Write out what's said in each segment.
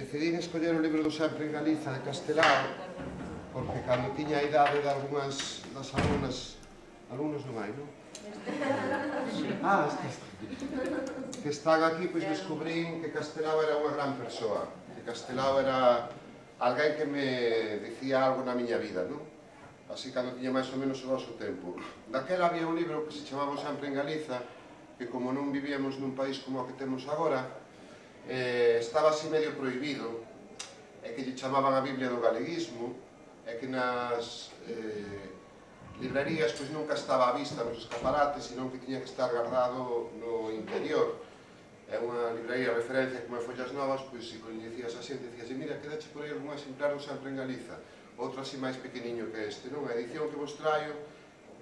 decidín escoller o libro do Sempre en Galiza de Castelao porque cando tiña a idade de algunhas das alumnos non hai, non? Que están aquí, pois descubrín que Castelao era unha gran persoa, que Castelao era alguén que me dicía algo na miña vida, non? Así cando tiña máis ou menos o vosso tempo. Daquela había un libro que se chamaba Sempre en Galiza, que como non vivíamos nun país como o que temos agora, estaba así medio prohibido, e que lle chamaban a Biblia do galeguismo, e que nas librerías pois nunca estaba a vista nos escaparates, senón que tiña que estar guardado no interior. É unha librería de referencia como é Follas Novas, pois se coñecías a xente, dicías, mira, quedache por aí algún exemplar do Sempre en Galiza, outro así máis pequeniño que este, non? A edición que vos traio,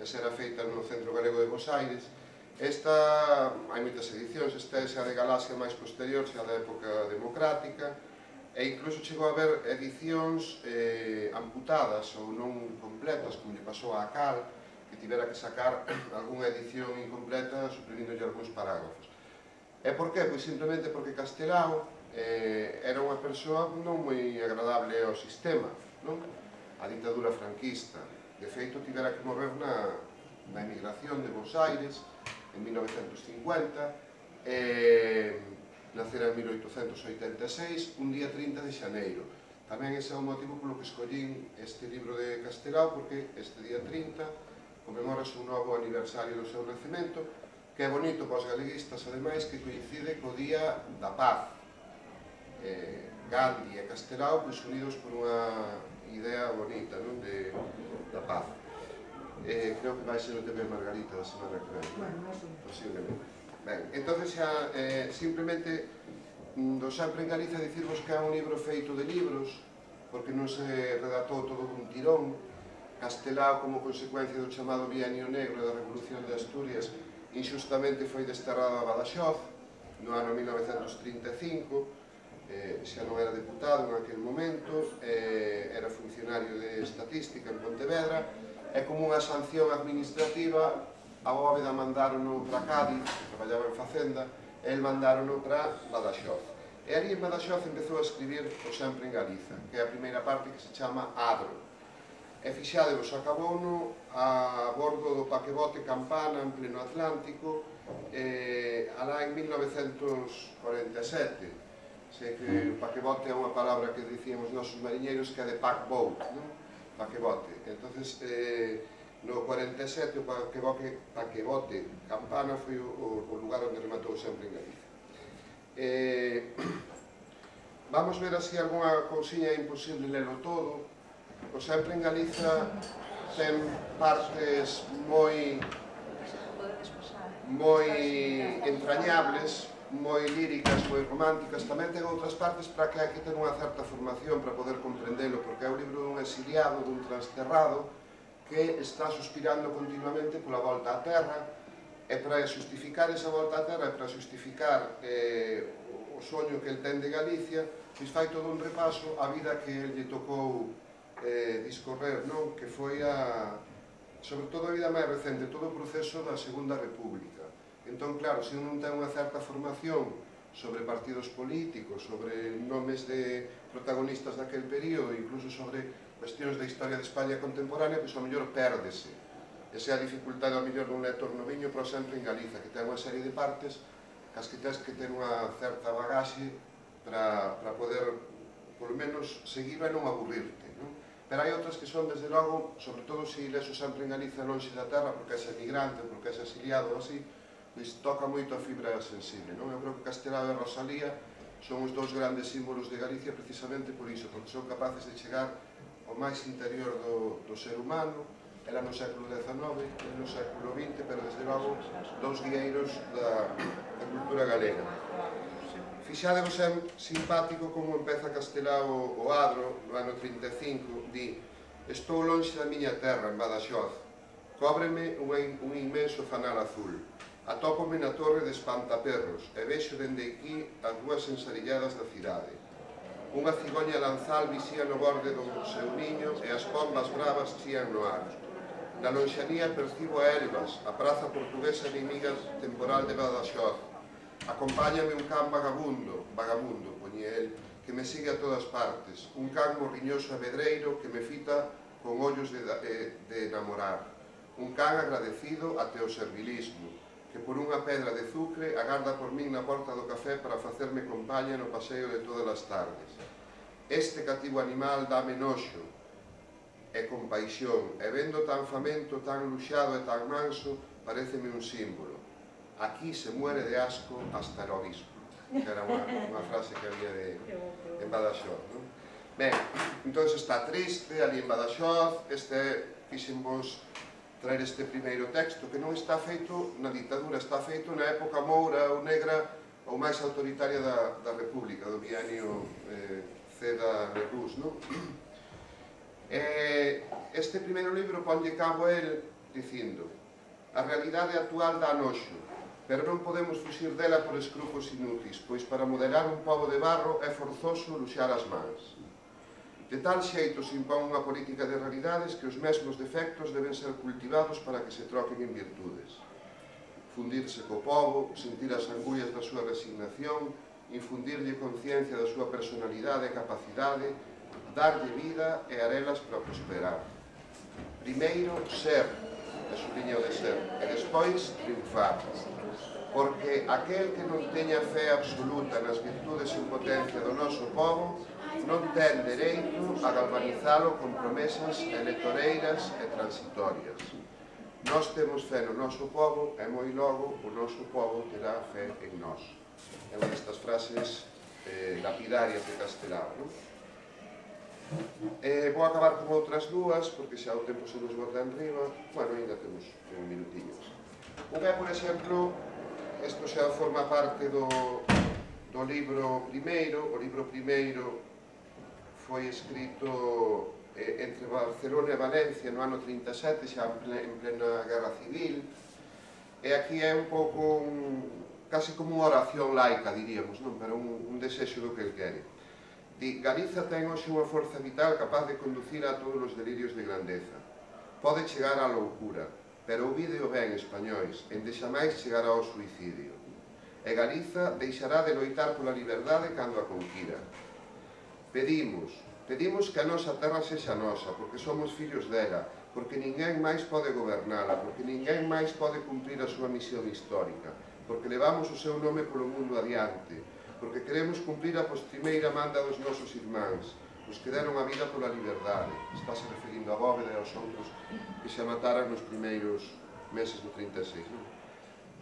esa era feita no Centro Galego de Bos Aires. Esta, hai moitas edicións, esta é xa de Galaxia máis posterior, xa da época democrática, e incluso chegou a haber edicións amputadas ou non completas, como lle pasou a Cal, que tivera que sacar algunha edición incompleta suprimíndolle algúns parágrafos. E por qué? Pois simplemente porque Castelao era unha persoa non moi agradable ao sistema, non? A ditadura franquista. De feito, tivera que morrer na emigración de Bos Aires en 1950, nacera en 1886, un día 30 de xaneiro. Tamén ese é o motivo polo que escollín este libro de Castelao, porque este día 30 conmemorase un novo aniversario do seu nacemento, que é bonito para os galeguistas, ademais, que coincide co Día da Paz. Gandhi e Castelao unidos por unha idea bonita da paz. Creo que vai ser o tema de Margarita da semana que ven. Posiblemente. Ben, entón, simplemente do Sempre en Galiza dicirvos que é un libro feito de libros, porque non se redactou todo dun tirón. Castelao, como consecuencia do chamado Bienio Negro da Revolución de Asturias, inxustamente foi desterrado a Badaxoz no ano 1935, xa non era deputado en aquel momento, era funcionario de estatística en Pontevedra, e como unha sanción administrativa a Bóveda mandárono para Cádiz, que traballaba en Facenda, e el mandárono para Badaxoz. E ali en Badaxoz empezou a escribir o Sempre en Galiza, que é a primeira parte que se chama Adro. E fixadevos, acabouno a bordo do paquebote Campana en pleno Atlántico, alá en 1947. Sei que o paquebote é unha palabra que dicíamos nosos mariñeiros que é de paqueboat, non? Paquebote. Entonces, no 47 o paquebote Campana foi o lugar onde rematou Sempre en Galiza. Vamos ver así algunha cousiña, imposible lelo todo. O Sempre en Galiza ten partes moi entrañables, moi líricas, moi románticas. Tamén ten outras partes para que hai que ter unha certa formación para poder comprendelo, porque é o libro dun exiliado, dun transterrado, que está suspirando continuamente pola volta á terra, e para justificar esa volta á terra, e para justificar o soño que el ten de Galicia, pois fai todo un repaso á vida que el lle tocou discorrer, non? Que foi sobre todo a vida máis recente, todo o proceso da Segunda República. Entón, claro, se non ten unha certa formación sobre partidos políticos, sobre nomes de protagonistas daquel período, incluso sobre cuestións da historia de España contemporánea, pois ao mellor pérdese. Esa é a dificultade ao mellor dun lector noviño, pero Sempre en Galiza, que ten unha serie de partes cas que tens que ter unha certa bagaxe para poder, polo menos, seguir e non aburrirte, non? Pero hai outras que son, desde logo, sobre todo se leso Sempre en Galiza lonxe da terra, porque és emigrante, porque és exiliado ou así, pois toca moito a fibra sensible, non? Eu creo que Castelao e Rosalía son os dous grandes símbolos de Galicia precisamente por iso, porque son capaces de chegar ao máis interior do ser humano. Era no século XIX, era no século XX, pero desde logo dous guieiros da cultura galega. Fixadevos, é simpático como empeza Castelao o Adro no ano 35, di: estou lonxe da miña terra, en Badaxoz, cóbreme un inmenso fanal azul. Atópome na torre de Espantaperros e vexo dende aquí as dúas ensarilladas da cidade. Unha cigoña lanzal vixía no borde do seu niño e as pombas bravas chían no ar. Na lonxanía percibo a Elvas, a praza portuguesa inimiga temporal de Badaxoz. Acompáñame un can vagabundo, poñía el, que me sigue a todas partes, un can morriñoso e vedreiro que me fita con ollos de enamorar, un can agradecido até o servilismo, que por unha pedra de azucre agarda por min na porta do café para facerme compaña no paseo de todas as tardes. Este cativo animal dame noxo e compaixón, e vendo tan famento, tan luxado e tan manso, pareceme un símbolo. Aquí se muere de asco hasta el obispo. Que era unha frase que había en Badaxoz, non? Ben, entón está triste ali en Badaxoz, fixenvos traer este primeiro texto que non está feito na ditadura, está feito na época moura ou negra ou máis autoritaria da República, do bienio Ceda-Lerroux, non? Este primeiro libro ponlle cabo a el dicindo: a realidade actual dá noxo, pero non podemos fuxir dela por escrupos inúteis, pois para modelar un pobo de barro é forzoso luxar as mans. De tal xeito se impón unha política de realidades que os mesmos defectos deben ser cultivados para que se troquen en virtudes. Fundirse co pobo, sentir as angullas da súa resignación, infundirlle conciencia da súa personalidade e capacidade, darlle vida e arelas para prosperar. Primeiro, ser, e subliño de ser, e despois triunfar. Porque aquel que non teña fe absoluta nas virtudes en potencia do noso povo non ten dereito a galvanizalo con promesas electoreiras e transitorias. Nós temos fe no noso povo e moi logo o noso povo terá fe en nós. É unha destas frases lapidarias de Castelao, non? Vou acabar con outras dúas, porque xa o tempo se nos bota en riba. Bueno, ainda temos minutinhos. Unha, por exemplo, isto xa forma parte do libro primeiro. O libro primeiro foi escrito entre Barcelona e Valencia no ano 37, xa en plena guerra civil, e aquí é un pouco casi como unha oración laica, diríamos, non? Pero un desexo do que el quere. Galiza ten hoxe unha forza vital capaz de conducir a todos os delirios de grandeza. Pode chegar á loucura, pero ouvídeo ben, españois, en de xamais chegará ao suicidio. E Galiza deixará de loitar pola liberdade cando a conquira. Pedimos que a nosa terra sexa nosa, porque somos fillos dela, porque ninguén máis pode gobernala, porque ninguén máis pode cumprir a súa misión histórica, porque levamos o seu nome polo mundo adiante, porque queremos cumprir a postrimeira manda dos nosos irmáns, os que deron a vida pola liberdade. Estáse referindo a Bóveda e aos outros que se mataran nos primeiros meses do 36.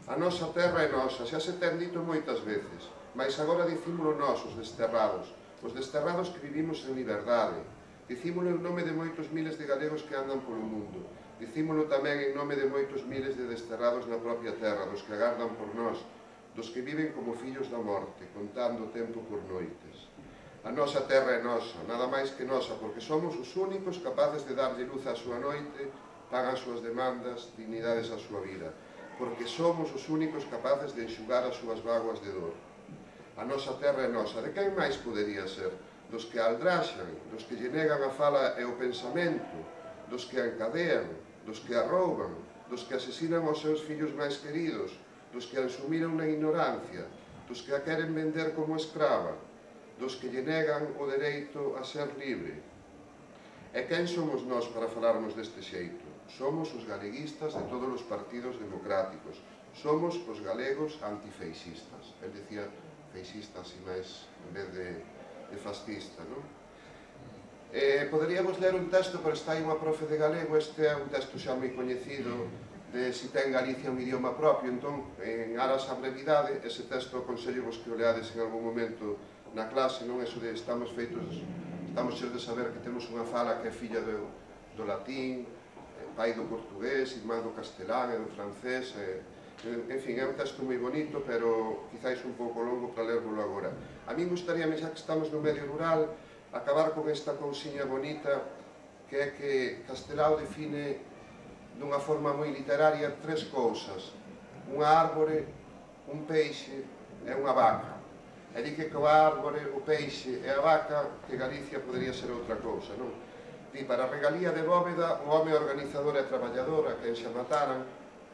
A nosa terra é nosa, xa se ten dito moitas veces, mas agora dicímolo nós, os desterrados que vivimos en liberdade. Dicímolo en nome de moitos miles de galegos que andan polo mundo. Dicímolo tamén en nome de moitos miles de desterrados na propia terra, dos que agardan por nós, dos que viven como fillos da morte, contando o tempo por noites. A nosa terra é nosa, nada máis que nosa, porque somos os únicos capaces de darlle luz á súa noite, pan ás súas demandas, dignidades á súa vida, porque somos os únicos capaces de enxugar as súas vaguas de dor. A nosa terra é nosa, de quen máis podería ser? Dos que a aldraxan, dos que lle negan a fala e o pensamento, dos que a encadean, dos que a rouban, dos que asesinan aos seus fillos máis queridos, dos que a ensumiron na ignorancia, dos que a queren vender como escrava, dos que lle negan o dereito a ser libre. E quen somos nós para falarmos deste xeito? Somos os galeguistas de todos os partidos democráticos, somos os galegos antifeixistas. El decía feixistas e máis en vez de fascista, non? Poderíamos ler un texto, pero está aí unha profe de galego. Este é un texto xa moi coñecido de si ten Galicia un idioma propio. Entón, en aras a brevidade, ese texto aconsello vos que o leades en algún momento na clase, non? Eso de estamos cheios de saber que temos unha fala que é filla do latín, pai do portugués, irmán do castelán e do francés. En fin, é un texto moi bonito, pero quizáis un pouco longo para lervolo agora. A min gustaríame, xa que estamos no medio rural, acabar con esta cousiña bonita, que é que Castelao define dunha forma moi literaria tres cousas: unha árbore, un peixe e unha vaca. E di que coa árbore, o peixe e a vaca, que Galicia podería ser outra cousa, non? Di, para a regalía de Bóveda, o home organizador e traballador, a quen xa mataran,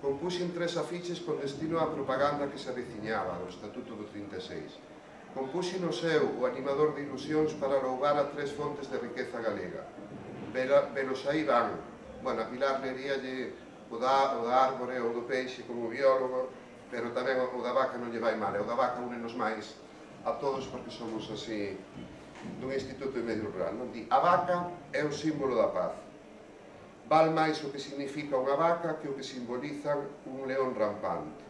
compuxen 3 afiches con destino á propaganda que se aveciñaba do Estatuto do 36. Compúxenos eu, o animador de ilusións, para louvar a tres fontes de riqueza galega. Velos aí van. Bueno, a Pilar leríalle o da árbore ou do peixe como biólogo, pero tamén o da vaca non lle vai mal, e o da vaca únenos máis a todos porque somos así dun instituto de medio rural, non? Di, a vaca é o símbolo da paz. Val máis o que significa unha vaca que o que simboliza un león rampante.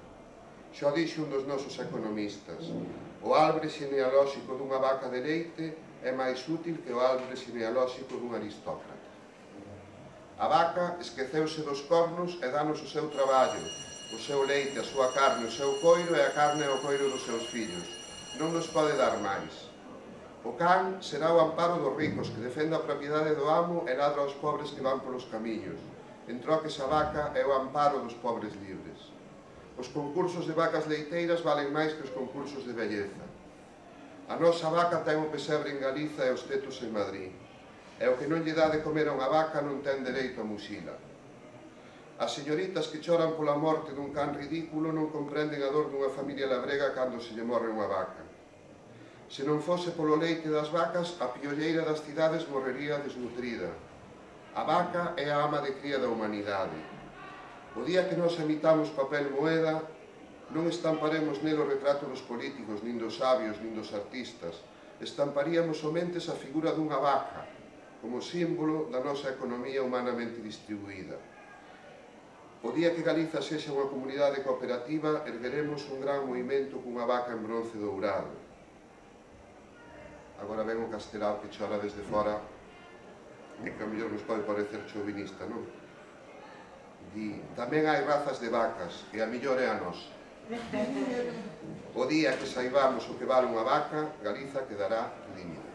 Xo dixo un dos nosos economistas: o árbore xenealóxico dunha vaca de leite é máis útil que o árbore xenealóxico dun aristócrata. A vaca esqueceuse dos cornos e danos o seu traballo, o seu leite, a súa carne, o seu coiro e a carne e o coiro dos seus fillos. Non nos pode dar máis. O can será o amparo dos ricos, que defende a propiedade do amo e ladra aos pobres que van polos camiños. En troques, a vaca é o amparo dos pobres libres. Os concursos de vacas leiteiras valen máis que os concursos de belleza. A nosa vaca ten o pesebre en Galiza e os tetos en Madrid. E o que non lle dá de comer a unha vaca non ten dereito a muxila. As señoritas que choran pola morte dun can ridículo non comprenden a dor dunha familia labrega cando se lle morre unha vaca. Se non fose polo leite das vacas, a piolleira das cidades morrería desnutrida. A vaca é a ama de cría da humanidade. O día que nos emitamos papel moeda, non estamparemos nel o retrato dos políticos, nin dos sabios, nin dos artistas. Estamparíamos somente a figura dunha vaca, como símbolo da nosa economía humanamente distribuída. O día que Galiza sexa unha comunidade cooperativa, ergueremos un gran movimento cunha vaca en bronce dourado. Agora ven o Castelao que chora desde fora, e que a mellor nos pode parecer chauvinista, non? Di, tamén hai razas de vacas, e a mellor é a nosa. O día que saibamos o que vale unha vaca, Galiza quedará límite.